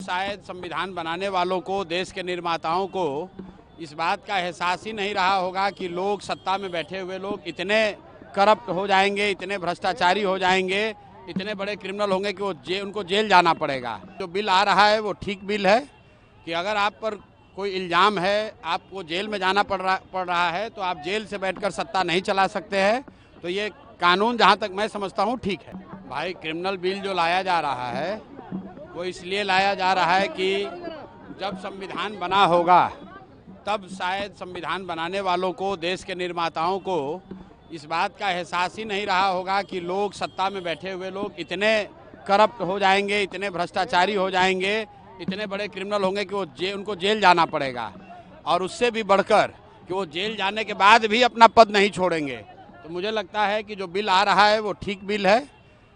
शायद संविधान बनाने वालों को, देश के निर्माताओं को इस बात का एहसास ही नहीं रहा होगा कि लोग, सत्ता में बैठे हुए लोग इतने करप्ट हो जाएंगे, इतने भ्रष्टाचारी हो जाएंगे, इतने बड़े क्रिमिनल होंगे कि उनको जेल जाना पड़ेगा। जो बिल आ रहा है वो ठीक बिल है कि अगर आप पर कोई इल्ज़ाम है, आपको जेल में जाना पड़ रहा है तो आप जेल से बैठकर सत्ता नहीं चला सकते हैं। तो ये कानून जहाँ तक मैं समझता हूँ ठीक है। भाई, क्रिमिनल बिल जो लाया जा रहा है वो इसलिए लाया जा रहा है कि जब संविधान बना होगा तब शायद संविधान बनाने वालों को, देश के निर्माताओं को इस बात का एहसास ही नहीं रहा होगा कि लोग, सत्ता में बैठे हुए लोग इतने करप्ट हो जाएंगे, इतने भ्रष्टाचारी हो जाएंगे, इतने बड़े क्रिमिनल होंगे कि उनको जेल जाना पड़ेगा। और उससे भी बढ़कर कि वो जेल जाने के बाद भी अपना पद नहीं छोड़ेंगे। तो मुझे लगता है कि जो बिल आ रहा है वो ठीक बिल है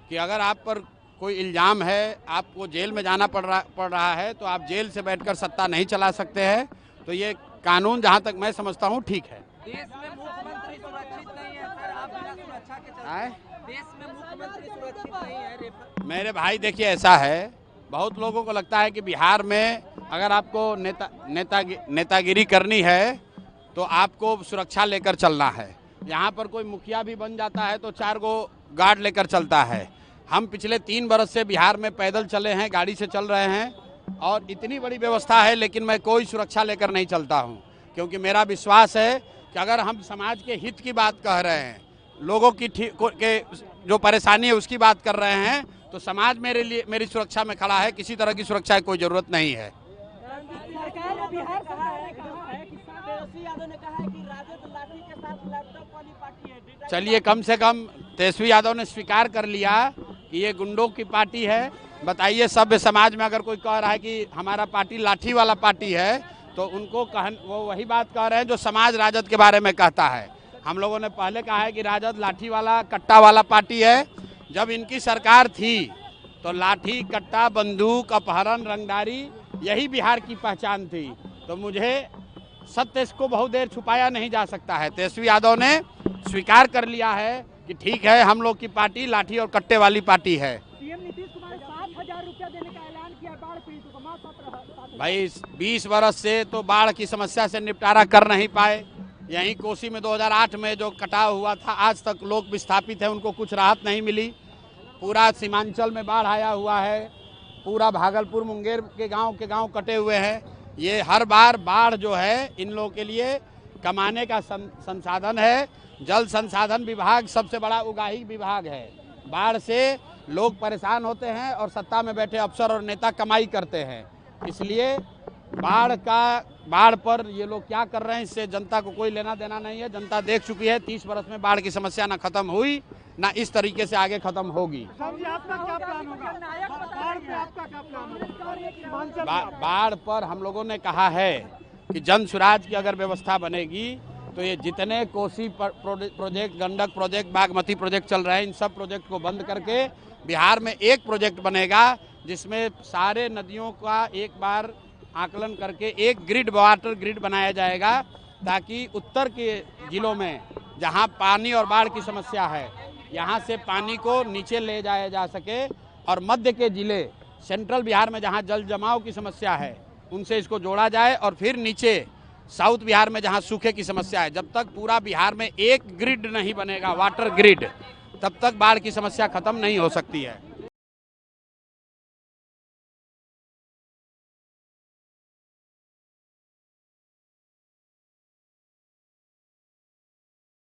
कि अगर आप पर कोई इल्ज़ाम है, आपको जेल में जाना पड़ रहा है तो आप जेल से बैठकर सत्ता नहीं चला सकते हैं। तो ये कानून जहाँ तक मैं समझता हूँ ठीक है। देश में मुख्यमंत्री सुरक्षित नहीं है सर, आप बिना सुरक्षा के चलते देश में मुख्यमंत्री सुरक्षित नहीं है। मेरे भाई, देखिए ऐसा है, बहुत लोगों को लगता है कि बिहार में अगर आपको नेतागिरी करनी है तो आपको सुरक्षा लेकर चलना है। यहाँ पर कोई मुखिया भी बन जाता है तो 4 गो गार्ड लेकर चलता है। हम पिछले 3 बरस से बिहार में पैदल चले हैं, गाड़ी से चल रहे हैं और इतनी बड़ी व्यवस्था है, लेकिन मैं कोई सुरक्षा लेकर नहीं चलता हूँ, क्योंकि मेरा विश्वास है कि अगर हम समाज के हित की बात कह रहे हैं, लोगों की के जो परेशानी है उसकी बात कर रहे हैं, तो समाज मेरी सुरक्षा में खड़ा है। किसी तरह की सुरक्षा की कोई जरूरत नहीं है। चलिए, कम से कम तेजस्वी यादव ने स्वीकार कर लिया कि ये गुंडों की पार्टी है। बताइए, सभ्य समाज में अगर कोई कह रहा है कि हमारा पार्टी लाठी वाला पार्टी है तो उनको वो वही बात कह रहे हैं जो समाज राजद के बारे में कहता है। हम लोगों ने पहले कहा है कि राजद लाठी वाला, कट्टा वाला पार्टी है। जब इनकी सरकार थी तो लाठी, कट्टा, बंदूक, अपहरण, रंगदारी यही बिहार की पहचान थी। तो मुझे सत्य को बहुत देर छुपाया नहीं जा सकता है। तेजस्वी यादव ने स्वीकार कर लिया है कि ठीक है, हम लोग की पार्टी लाठी और कट्टे वाली पार्टी है। सीएम नीतीश कुमार ने 7,000 रुपया देने का ऐलान किया बाढ़ पीड़ितों को। भाई, 20 वर्ष से तो बाढ़ की समस्या से निपटारा कर नहीं पाए। यहीं कोसी में 2008 में जो कटाव हुआ था, आज तक लोग विस्थापित हैं, उनको कुछ राहत नहीं मिली। पूरा सीमांचल में बाढ़ आया हुआ है, पूरा भागलपुर, मुंगेर के गांव कटे हुए हैं। ये हर बार बाढ़ जो है इन लोगों के लिए कमाने का संसाधन है। जल संसाधन विभाग सबसे बड़ा उगाही विभाग है। बाढ़ से लोग परेशान होते हैं और सत्ता में बैठे अफसर और नेता कमाई करते हैं। इसलिए बाढ़ पर ये लोग क्या कर रहे हैं, इससे जनता को कोई लेना देना नहीं है। जनता देख चुकी है, 30 वर्ष में बाढ़ की समस्या ना खत्म हुई, ना इस तरीके से आगे खत्म होगी। बाढ़ पर हम लोगों ने कहा है कि जन सुराज की अगर व्यवस्था बनेगी तो ये जितने Kosi project, Gandak project, Bagmati project चल रहे हैं, इन सब प्रोजेक्ट को बंद करके बिहार में एक प्रोजेक्ट बनेगा जिसमें सारे नदियों का एक बार आकलन करके एक ग्रिड, वाटर ग्रिड बनाया जाएगा, ताकि उत्तर के जिलों में जहां पानी और बाढ़ की समस्या है, यहां से पानी को नीचे ले जाया जा सके, और मध्य के जिले, सेंट्रल बिहार में जहां जल जमाव की समस्या है, उनसे इसको जोड़ा जाए। और फिर नीचे साउथ बिहार में जहां सूखे की समस्या है, जब तक पूरा बिहार में एक ग्रिड नहीं बनेगा, वाटर ग्रिड, तब तक बाढ़ की समस्या खत्म नहीं हो सकती है।